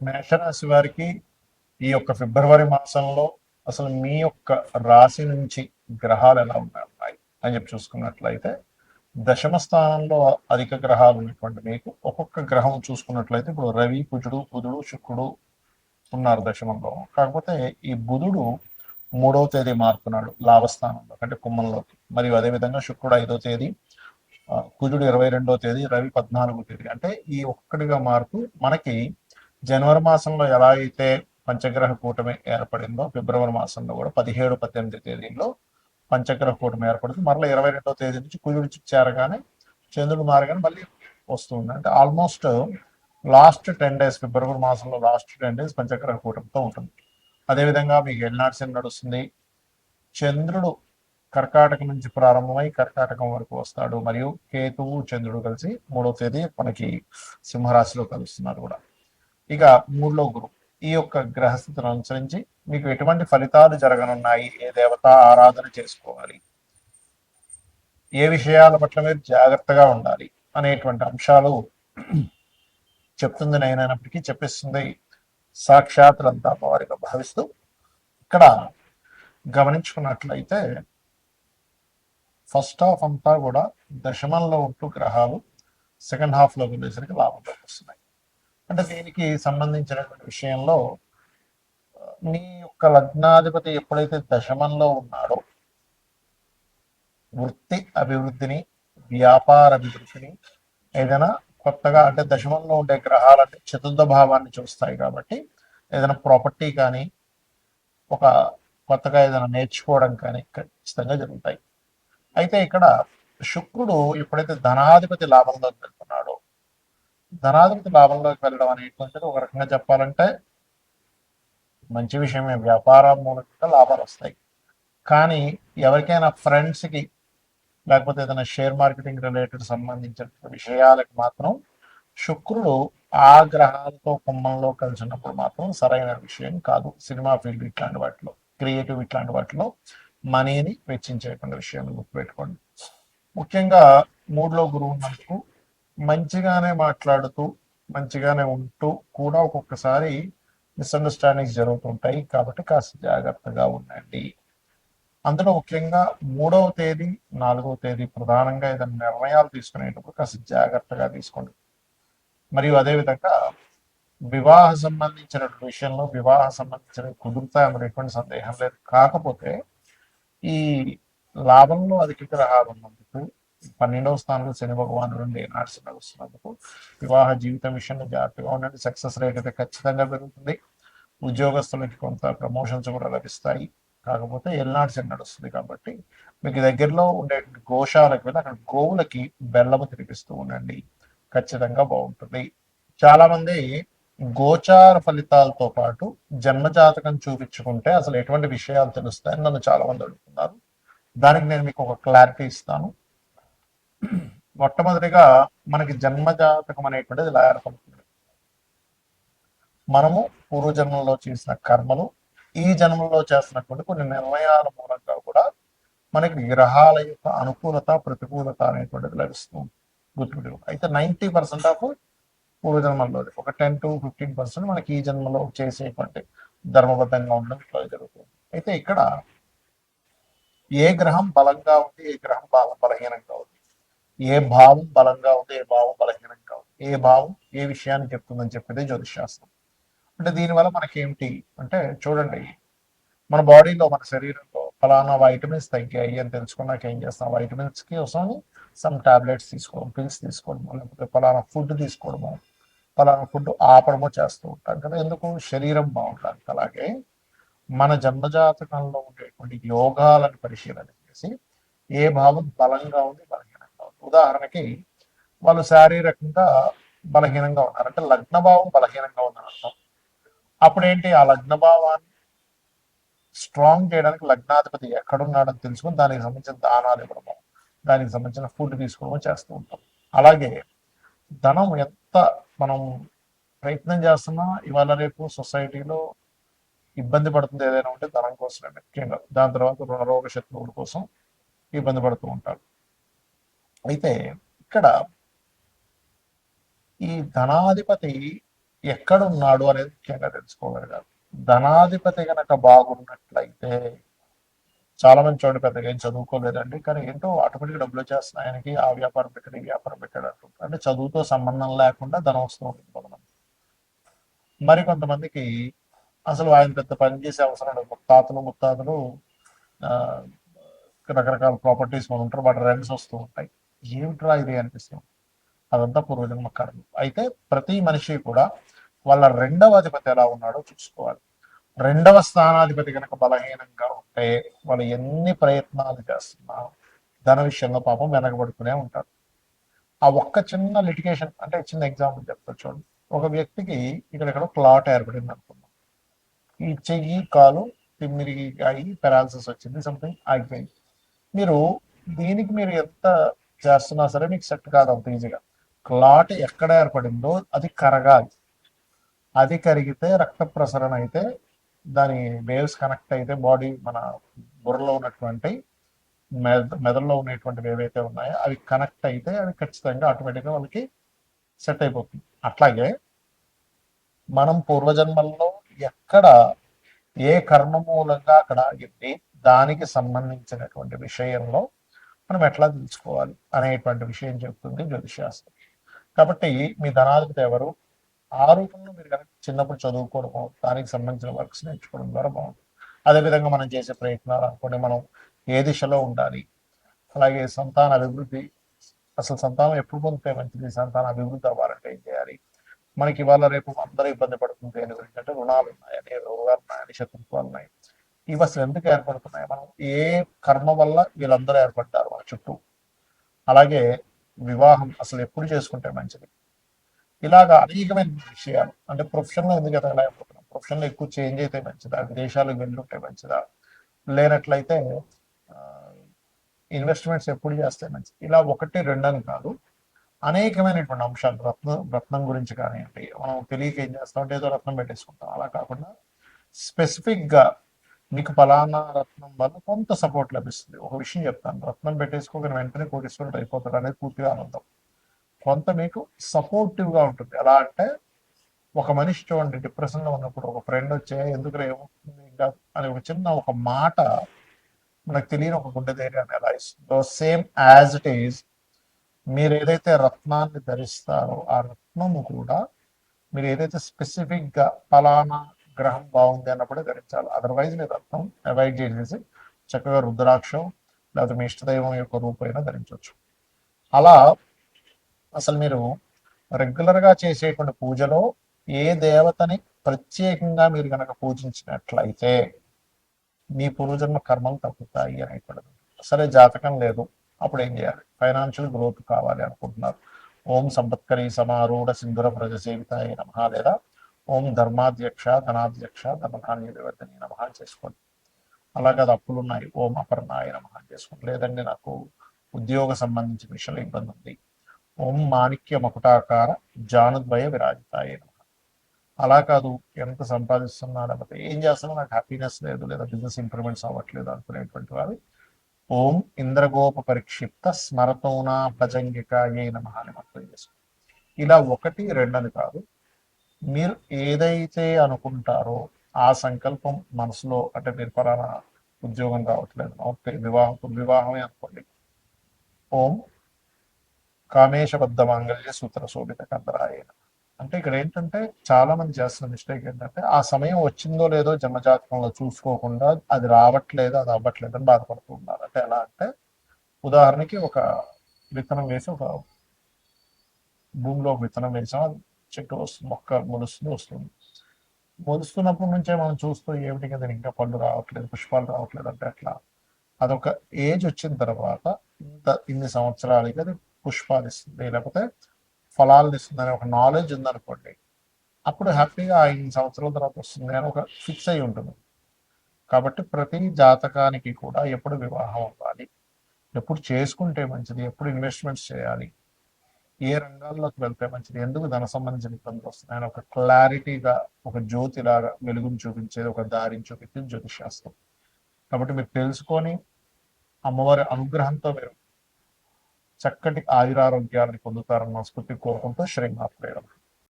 మేషరాశి వారికి ఈ యొక్క ఫిబ్రవరి మాసంలో అసలు మీ యొక్క రాశి నుంచి గ్రహాలు ఎలా ఉన్నాయి అని చెప్పి చూసుకున్నట్లయితే దశమ స్థానంలో అధిక గ్రహాలు ఉన్నటువంటి మీకు ఒక్కొక్క గ్రహం చూసుకున్నట్లయితే ఇప్పుడు రవి, కుజుడు, బుధుడు, శుక్రుడు ఉన్నారు దశమంలో. కాకపోతే ఈ బుధుడు 3వ తేదీ మారుతున్నాడు లాభస్థానంలో అంటే కుంభంలోకి. మరియు అదేవిధంగా శుక్రుడు 5వ తేదీ, కుజుడు 22వ తేదీ, రవి 14వ తేదీ. అంటే ఈ ఒక్కడిగా మారుతూ మనకి జనవరి మాసంలో ఎలా అయితే పంచగ్రహ కూటమి ఏర్పడిందో ఫిబ్రవరి మాసంలో కూడా 17, 18 తేదీల్లో పంచగ్రహ కూటమి ఏర్పడుతుంది. మరలా 22వ తేదీ నుంచి కుజుడు చేరగానే చంద్రుడు మారగానే మళ్ళీ వస్తుంది. అంటే ఆల్మోస్ట్ లాస్ట్ 10 days ఫిబ్రవరి మాసంలో లాస్ట్ 10 days పంచగ్రహ కూటమితో ఉంటుంది. అదేవిధంగా మీకు ఎల్నాడ్సెన్ నడుస్తుంది. చంద్రుడు కర్కాటకం నుంచి ప్రారంభమై కర్కాటకం వరకు వస్తాడు. మరియు కేతువు, చంద్రుడు కలిసి 3వ తేదీ మనకి సింహరాశిలో కలుస్తున్నారు కూడా. ఇక 3లో గురువు. ఈ యొక్క గ్రహస్థితిని అనుసరించి మీకు ఎటువంటి ఫలితాలు జరగనున్నాయి, ఏ దేవత ఆరాధన చేసుకోవాలి, ఏ విషయాల పట్ల మీరు జాగ్రత్తగా ఉండాలి అనేటువంటి అంశాలు చెప్తుంది నేనైనప్పటికీ చెప్పిస్తుంది సాక్షాత్ వారిగా భావిస్తూ ఇక్కడ గమనించుకున్నట్లయితే ఫస్ట్ హాఫ్ అంతా కూడా దశమంలో ఉంటూ గ్రహాలు సెకండ్ హాఫ్లో వెళ్ళేసరికి లాభంలోకి వస్తున్నాయి. అంటే దీనికి సంబంధించినటువంటి విషయంలో మీ యొక్క లగ్నాధిపతి ఎప్పుడైతే దశమంలో ఉన్నాడో వృత్తి అభివృద్ధిని, వ్యాపార అభివృద్ధిని, ఏదైనా కొత్తగా అంటే దశమంలో ఉండే గ్రహాలంటే చతుర్థ భావాన్ని చూస్తాయి కాబట్టి ఏదైనా ప్రాపర్టీ కానీ ఒక కొత్తగా ఏదైనా నేర్చుకోవడం కానీ ఖచ్చితంగా జరుగుతాయి. అయితే ఇక్కడ శుక్రుడు ఎప్పుడైతే ధనాధిపతి లాభంలోకి వెళ్తున్నాడో, ధనాధిపతి లాభంలోకి వెళ్ళడం అనేటువంటిది ఒక రకంగా చెప్పాలంటే మంచి విషయమే, వ్యాపారం మూలంగా లాభాలు వస్తాయి. కానీ ఎవరికైనా ఫ్రెండ్స్కి లేకపోతే ఏదైనా షేర్ మార్కెటింగ్ రిలేటెడ్ సంబంధించిన విషయాలకు మాత్రం శుక్రుడు ఆ గ్రహాలతో కుంభంలో కలిసినప్పుడు మాత్రం సరైన విషయం కాదు. సినిమా ఫీల్డ్ ఇట్లాంటి వాటిలో, క్రియేటివ్ ఇట్లాంటి వాటిలో మనీని వెచ్చించేటువంటి విషయాన్ని గుర్తుపెట్టుకోండి. ముఖ్యంగా 3లో గురువు ఉన్నందుకు మంచిగానే మాట్లాడుతూ మంచిగానే ఉంటూ కూడా ఒక్కొక్కసారి మిస్అండర్స్టాండింగ్స్ జరుగుతుంటాయి. కాబట్టి కాస్త జాగ్రత్తగా ఉండండి. అందులో ముఖ్యంగా 3వ తేదీ, 4వ తేదీ ప్రధానంగా ఏదైనా నిర్ణయాలు తీసుకునేటప్పుడు కాస్త జాగ్రత్తగా తీసుకోండి. మరియు అదేవిధంగా వివాహ సంబంధించిన విషయంలో వివాహ సంబంధించిన కుదురుతాయని ఎటువంటి సందేహం లేదు. కాకపోతే ఈ లాభంలో అధిక గ్రహాలు ఉన్నందుకు 12వ స్థానంలో శని భగవానుడు నడుస్తున్నందుకు వివాహ జీవితం విషయంలో జాగ్రత్తగా ఉండండి. సక్సెస్ రేట్ అయితే ఖచ్చితంగా పెరుగుతుంది. ఉద్యోగస్తులకి కొంత ప్రమోషన్స్ కూడా లభిస్తాయి. కాకపోతే ఎల్నాడ్స్ నడుస్తుంది కాబట్టి మీకు దగ్గరలో ఉండే గోశాలకు వెళ్ళి అక్కడ గోవులకి బెల్లము తినిపిస్తూ ఉండండి, ఖచ్చితంగా బాగుంటుంది. చాలా మంది గోచార ఫలితాలతో పాటు జన్మజాతకం చూపించుకుంటే అసలు ఎటువంటి విషయాలు తెలుస్తాయని నన్ను చాలా మంది అడుగుతున్నారు. దానికి నేను మీకు ఒక క్లారిటీ ఇస్తాను. మొట్టమొదటిగా మనకి జన్మజాతకం అనేటువంటిది ఇలా ఏర్పడుతుంది. మనము పూర్వజన్మలో చేసిన కర్మలు, ఈ జన్మలో చేస్తున్నటువంటి కొన్ని నిర్ణయాల మూలంగా కూడా మనకి గ్రహాల యొక్క అనుకూలత, ప్రతికూలత అనేటువంటిది లభిస్తుంది. గుర్తుపెట్టు. అయితే 90% ఆఫ్ పూర్వజన్మలో, ఒక 10 to 15% మనకి ఈ జన్మలో చేసేటువంటి ధర్మబద్ధంగా ఉండడం ఇట్లా జరుగుతుంది. అయితే ఇక్కడ ఏ గ్రహం బలంగా ఉంది, ఏ గ్రహం బలహీనంగా ఉంది, ఏ భావం బలంగా ఉంది, ఏ భావం బలహీనంగా ఉంది, ఏ భావం ఏ విషయాన్ని చెప్తుందని చెప్పేది జ్యోతిషాస్త్రం. అంటే దీనివల్ల మనకేమిటి అంటే చూడండి, మన బాడీలో, మన శరీరంలో ఫలానా వైటమిన్స్ తగ్గాయి అని తెలుసుకున్నాక ఏం చేస్తాం, వైటమిన్స్కి కోసం సమ్ టాబ్లెట్స్ తీసుకోవడం, పిల్స్ తీసుకోవడము, లేకపోతే ఫలానా ఫుడ్ తీసుకోవడము, ఫలానా ఫుడ్ ఆపడమో చేస్తూ ఉంటాం కదా. ఎందుకు? శరీరం బాగుంటుంది. అలాగే మన జన్మజాతకంలో ఉండేటువంటి యోగాలను పరిశీలన చేసి ఏ భావం బలంగా ఉంది, బలహీనంగా ఉంది. ఉదాహరణకి వాళ్ళు శారీరకంగా బలహీనంగా ఉన్నారు అంటే లగ్న భావం బలహీనంగా ఉందని అర్థం. అప్పుడేంటి, ఆ లగ్న భావాన్ని స్ట్రాంగ్ చేయడానికి లగ్నాధిపతి ఎక్కడున్నాడని తెలుసుకొని దానికి సంబంధించిన దానాలు ఇవ్వడము, దానికి సంబంధించిన ఫుడ్ తీసుకోవడము చేస్తూ ఉంటాం. అలాగే ధనం ఎంత మనం ప్రయత్నం చేస్తున్నా ఇవాళ రేపు సొసైటీలో ఇబ్బంది పడుతుంది ఏదైనా ఉంటే ధనం కోసమే ముఖ్యంగా. దాని తర్వాత రుణరోగ శత్రువుల కోసం ఇబ్బంది పడుతూ ఉంటారు. అయితే ఇక్కడ ఈ ధనాధిపతి ఎక్కడ ఉన్నాడు అనేది ముఖ్యంగా తెలుసుకోగలగాలి. ధనాధిపతి గనక బాగున్నట్లయితే చాలా మంది చూడండి పెద్దగా ఏం చదువుకోలేదండి, కానీ ఏంటో ఆటోమేటిక్ డబ్బులు వచ్చేస్తున్నాయి ఆయనకి, ఆ వ్యాపారం పెట్టాడు ఈ వ్యాపారం పెట్టాడు అంటుంటారు. అంటే చదువుతో సంబంధం లేకుండా ధనం వస్తూ ఉంటుంది కొంతమంది. మరి కొంతమందికి అసలు ఆయన పెద్ద పని చేసే అవసరం లేదు, ముత్తాతలు ఆ, రకరకాల ప్రాపర్టీస్ మనం ఉంటారు, వాటి రెంట్స్ వస్తూ ఉంటాయి. ఏమిట్రా ఇది అనిపిస్తుంది. అదంతా పూర్వజన్మ కర్మ. అయితే ప్రతి మనిషి కూడా వాళ్ళ రెండవ అధిపతి ఎలా ఉన్నాడో చూసుకోవాలి. రెండవ స్థానాధిపతి కనుక బలహీనంగా ఉంటే వాళ్ళు ఎన్ని ప్రయత్నాలు చేస్తున్నా ధన విషయంలో పాపం వెనకబడుతూనే ఉంటారు. ఆ ఒక్క చిన్న లిటిగేషన్, అంటే చిన్న ఎగ్జాంపుల్ చెప్తా చూడండి. ఒక వ్యక్తికి ఇక్కడ క్లాట్ ఏర్పడింది అనుకుందాం. ఈ చెయ్యి కాలు తిమ్మిరి అయ్యి పెరాలసిస్ వచ్చింది, సంథింగ్ ఆగిపోయింది. మీరు దీనికి మీరు ఎంత చేస్తున్నా సరే మీకు సెట్ కాదు అంత ఈజీగా. క్లాట్ ఎక్కడ ఏర్పడిందో అది కరగాలి. అది కరిగితే రక్త ప్రసరణ అయితే దాని వేవ్స్ కనెక్ట్ అయితే బాడీ మన బుర్రలో ఉన్నటువంటి మెదడులో ఉన్నటువంటివి ఏవైతే ఉన్నాయో అవి కనెక్ట్ అయితే అవి ఖచ్చితంగా ఆటోమేటిక్గా వాళ్ళకి సెట్ అయిపోతుంది. అట్లాగే మనం పూర్వజన్మల్లో ఎక్కడ ఏ కర్మ మూలంగా అక్కడ ఆగింది, దానికి సంబంధించినటువంటి విషయంలో మనం ఎట్లా తెలుసుకోవాలి అనేటువంటి విషయం చెప్తుంది జ్యోతిశాస్త్రం. కాబట్టి మీ ధనాధిపతి ఎవరు, ఆ రూపంలో మీరు కనుక చిన్నప్పుడు చదువుకోవడము, దానికి సంబంధించిన వర్క్స్ నేర్చుకోవడం ద్వారా బాగుంటుంది. అదేవిధంగా మనం చేసే ప్రయత్నాలు అనుకోండి, మనం ఏ దిశలో ఉండాలి, అలాగే సంతాన అభివృద్ధి, అసలు సంతానం ఎప్పుడు పొందితే మంచిది, సంతాన అభివృద్ధి అవ్వాలంటే ఏం చేయాలి, మనకి ఇవాళ రేపు అందరూ ఇబ్బంది పడుతుంది దేని గురించి అంటే రుణాలు ఉన్నాయని, రోగాలు ఉన్నాయని, శత్రుత్వాలు ఉన్నాయి. ఇవి అసలు ఎందుకు ఏర్పడుతున్నాయి, మనం ఏ కర్మ వల్ల వీళ్ళందరూ ఏర్పడ్డారు మన చుట్టూ, అలాగే వివాహం అసలు ఎప్పుడు చేసుకుంటే మంచిది, ఇలాగా అనేకమైన విషయాలు. అంటే ప్రొఫెషన్లో ఎందుకు ఎదగలేకపోతున్నాం, ప్రొఫెషన్లో ఎక్కువ చేంజ్ అయితే మంచిదా, విదేశాలకు వెళ్ళుంటే మంచిదా, లేనట్లయితే ఇన్వెస్ట్మెంట్స్ ఎప్పుడు చేస్తే మంచిది, ఇలా ఒకటి రెండని కాదు, అనేకమైనటువంటి అంశాలు. రత్నం గురించి కానివ్వండి, మనం తెలియక ఏం చేస్తాం అంటే ఏదో రత్నం పెట్టేసుకుంటాం. అలా కాకుండా స్పెసిఫిక్గా మీకు ఫలానా రత్నం వల్ల కొంత సపోర్ట్ లభిస్తుంది. ఒక విషయం చెప్తాను, రత్నం పెట్టేసుకోగానే వెంటనే కోటీశ్వరుడు అయిపోతాడు అనేది పూర్తిగా అబద్ధం. కొంత మీకు సపోర్టివ్గా ఉంటుంది. ఎలా అంటే ఒక మనిషి చూడండి డిప్రెషన్లో ఉన్నప్పుడు ఒక ఫ్రెండ్ వచ్చే ఎందుకు ఏమవుతుంది ఇంకా అని ఒక చిన్న ఒక మాట మనకు తెలియని ఒక గుండె ధైర్యాన్ని ఎలా ఇస్తుందో, సేమ్ యాజ్ ఇట్ ఈజ్ మీరు ఏదైతే రత్నాన్ని ధరిస్తారో ఆ రత్నము కూడా మీరు ఏదైతే స్పెసిఫిక్గా ఫలానా గ్రహం బాగుంది అన్నప్పుడే ధరించాలి. అదర్వైజ్ మీరు రత్నం అవాయిడ్ చేసేసి చక్కగా రుద్రాక్షం లేకపోతే మీ ఇష్టదైవం యొక్క రూపైనా ధరించవచ్చు. అలా అసలు మీరు రెగ్యులర్గా చేసేటువంటి పూజలో ఏ దేవతని ప్రత్యేకంగా మీరు కనుక పూజించినట్లయితే మీ పూర్వజన్మ కర్మలు తగ్గుతాయి అనేటువంటిది. సరే జాతకం లేదు, అప్పుడు ఏం చేయాలి, ఫైనాన్షియల్ గ్రోత్ కావాలి అనుకుంటున్నారు, ఓం సంపత్కరి సమారూఢ సింధుర ప్రజ సేవితాయ నమ, లేదా ఓం ధర్మాధ్యక్ష ధనాధ్యక్ష ధనధాన్య వివర్ధని నమ చేసుకోండి. అలాగే అది అప్పులు ఉన్నాయి, ఓం అపర్ణాయ నమ చేసుకోండి. లేదండి నాకు ఉద్యోగ సంబంధించిన విషయంలో ఇబ్బంది ఉంది, ఓం మాణిక్య మకుటాకార జానుద్వయ విరాజితాయ నమ. అలా కాదు, ఎంత సంపాదిస్తున్నా లేకపోతే ఏం చేస్తున్నా నాకు హ్యాపీనెస్ లేదు, లేదా బిజినెస్ ఇంప్రూవ్మెంట్స్ అవ్వట్లేదు అనుకునేటువంటి వారు ఓం ఇంద్రగోప పరిక్షిప్త స్మరతోనా భజంగిక ఏ నమ అని మంత్రం చేసుకోండి. ఇలా ఒకటి రెండని కాదు, మీరు ఏదైతే అనుకుంటారో ఆ సంకల్పం మనసులో, అంటే మీరు పలానా ఉద్యోగం రావట్లేదు, ఓకే వివాహమే అనుకోండి, ఓం కామేశబద్ధ మాంగళ్య సూత్ర శోభిత కందరాయ. అంటే ఇక్కడ ఏంటంటే చాలా మంది చేస్తున్న మిస్టేక్ ఏంటంటే ఆ సమయం వచ్చిందో లేదో జన్మజాతకంలో చూసుకోకుండా అది రావట్లేదు అది అవ్వట్లేదు అని బాధపడుతూ ఉన్నారు. అంటే ఎలా అంటే ఉదాహరణకి ఒక విత్తనం వేసి ఒక భూమిలో ఒక విత్తనం వేసాం, అది చెట్టు వస్తుంది, మొక్క మొలుస్తుంది వస్తుంది. మొలుస్తున్నప్పటి నుంచే మనం చూస్తూ ఏమిటి కదా ఇంకా పళ్ళు రావట్లేదు పుష్పాలు రావట్లేదు అంటే అట్లా. అదొక ఏజ్ వచ్చిన తర్వాత ఇన్ని సంవత్సరాలకి అది పుష్పాలు ఇస్తుంది లేకపోతే ఫలాలు ఇస్తుంది అనే ఒక నాలెడ్జ్ ఉందనుకోండి, అప్పుడు హ్యాపీగా 5 సంవత్సరాల తర్వాత వస్తుంది అని ఒక ఫిక్స్ అయి ఉంటుంది. కాబట్టి ప్రతి జాతకానికి కూడా ఎప్పుడు వివాహం అవ్వాలి, ఎప్పుడు చేసుకుంటే మంచిది, ఎప్పుడు ఇన్వెస్ట్మెంట్స్ చేయాలి, ఏ రంగాల్లోకి వెళ్తే మంచిది, ఎందుకు ధన సంబంధించిన ఇబ్బందులు వస్తున్నాయని ఒక క్లారిటీగా ఒక జ్యోతిలాగా వెలుగుని చూపించేది, ఒక దారిని చూపించేది జ్యోతిష్ శాస్త్రం. కాబట్టి మీరు తెలుసుకొని అమ్మవారి అనుగ్రహంతో మీరు చక్కటి ఆయురారోగ్యాన్ని పొందుతారన్న స్ఫూర్తి కోరుకుంటూ శ్రీనాథ్